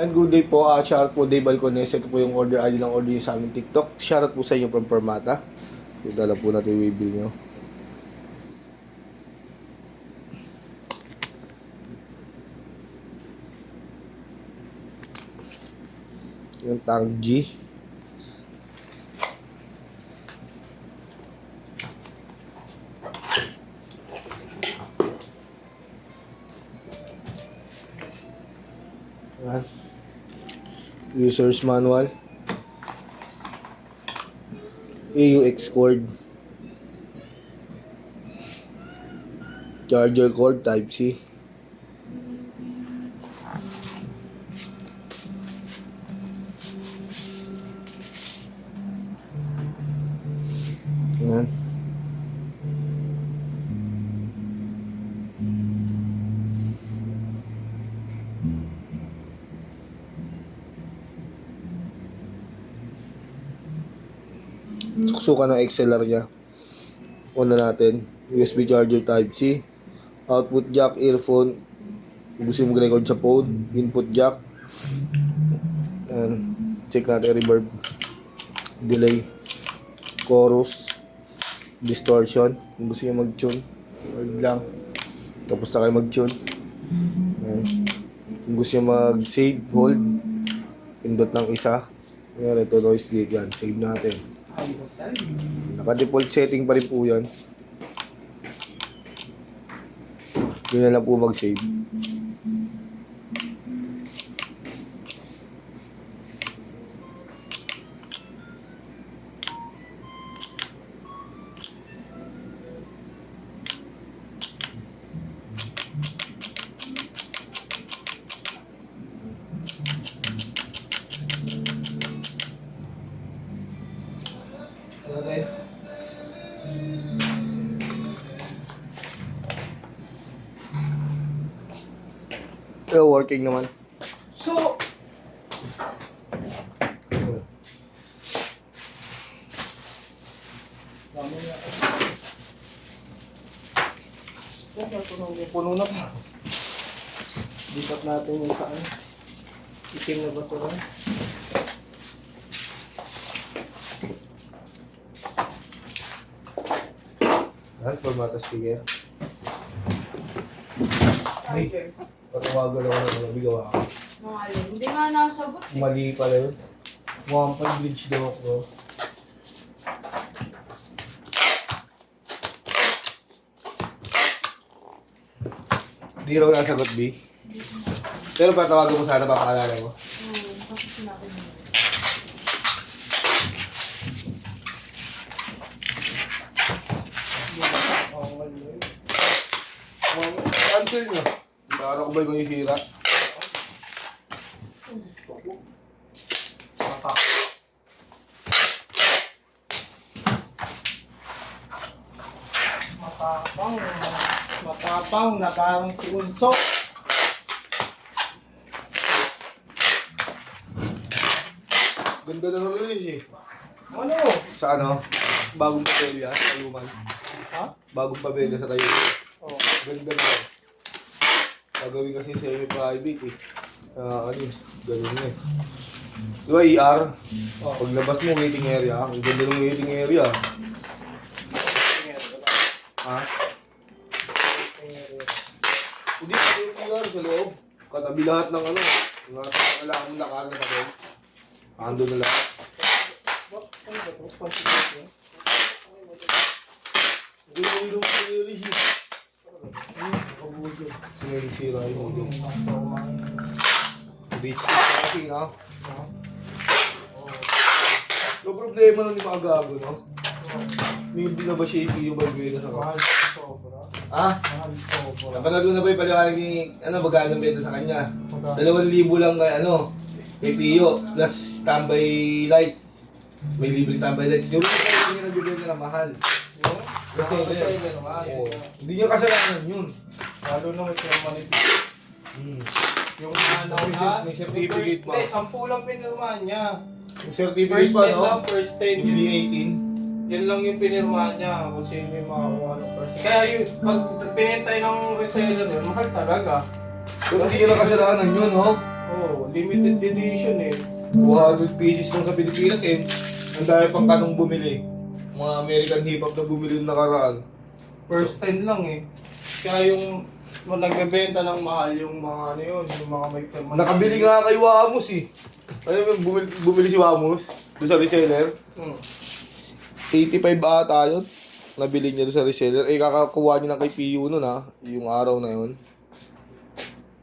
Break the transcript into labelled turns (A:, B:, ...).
A: And good day po, shoutout po Dave Balcones. Ito po yung order ID ng order niyo sa aming TikTok. Shoutout po sa inyo from Permata. Dala po natin yung waybill nyo. Yung Tang G. Yan. User's manual. AUX cord. Charger cord type C. Yan. Suksukan ng XLR niya. Una natin, USB charger type C, output jack, earphone, gusto mo record sa phone, input jack, and check natin reverb, delay, chorus, distortion, kung gusto nyo mag-tune, word lang, tapos na kayo mag-tune, and kung gusto nyo mag-save, hold, pindot ng isa, ngayon ito noise gate yan, save natin. Naka-default setting pa rin po yan. Yun na lang po mag-save. Okay. Working naman.
B: So, puno na pa. Lipat natin yung saan. Itim na basura.
A: Permata sticker. Ay, patawagan ako ng mga bigawa ako.
C: Hindi nga nasagot eh.
A: Mali pala yun. Wampag bridge daw ako. Hindi raw nasagot, B. Pero patawagan mo sana, papaalala mo.
C: Kasi sinabi mo.
A: Cancel nyo. Para ko ba yung isira?
B: Matapang na parang si Unso.
A: Ganda na release eh.
B: Ano?
A: Sa ano? Bagong pabelya sa Tayuman.
B: Ha?
A: Bagong pabelya sa Tayuman.
B: Oh.
A: Ganda na. Gagawin kasi semi-private eh. Ano yun? Ganun na eh. Di ba ER?
B: Oh.
A: Paglabas mo waiting area. Ang ganda ng waiting area. Ha? Hindi pa yung ER sa loob. Katabi lahat ng ano. Wala akong lakar na tabi. Ando na lahat.
B: Ano ba ito? Pansin.
A: Hindi mo yung release eh. Sira yung ulo. Beach kasi, no? No problema nun yung mga gago, no? Hindi na ba shaky yung barbuera sa
B: Mahal
A: kanya?
B: sobra.
A: Ha?
B: Mahal sobra.
A: Napanood mo na ba yung paliwanag ni, magkano ang benta sa kanya? 2,000 lang kay, kay Pio, plus standby lights. May libreng standby lights. Yung hindi niya nagbibenta na mahal. Kasi hindi niya kasalanan yun.
B: Lalo na may manipis. Yung ano ha?
A: May certificate pa.
B: 10 lang pinirmahan niya.
A: Yung certificate
B: First
A: pa,
B: 10
A: no?
B: lang, first 10.
A: Hindi 18.
B: Yan lang yung pinirmahan niya. Kung sino yung makakuha ng first 10. Kaya yung pag pinintay ng reseller yun, mahal talaga.
A: Pero hindi niya kasalanan yun, no?
B: Oo. Oo, limited edition eh.
A: 200 pieces lang sa Pilipinas eh. Ang dami pang kanong bumili. Mga American hip-hop na bumili yung nakaraan.
B: First 10 lang eh. Kaya yung nagbebenta ng mahal yung mga ano yun, yung mga may permanent.
A: Nakabili nga kay Wamos eh. Ano yung bumili si Wamos? Doon sa reseller?
B: Hmm.
A: 85 ata yun. Nabili niya doon sa reseller. Eh, kakakuha niya lang kay PU nun ha. Yung araw na yun.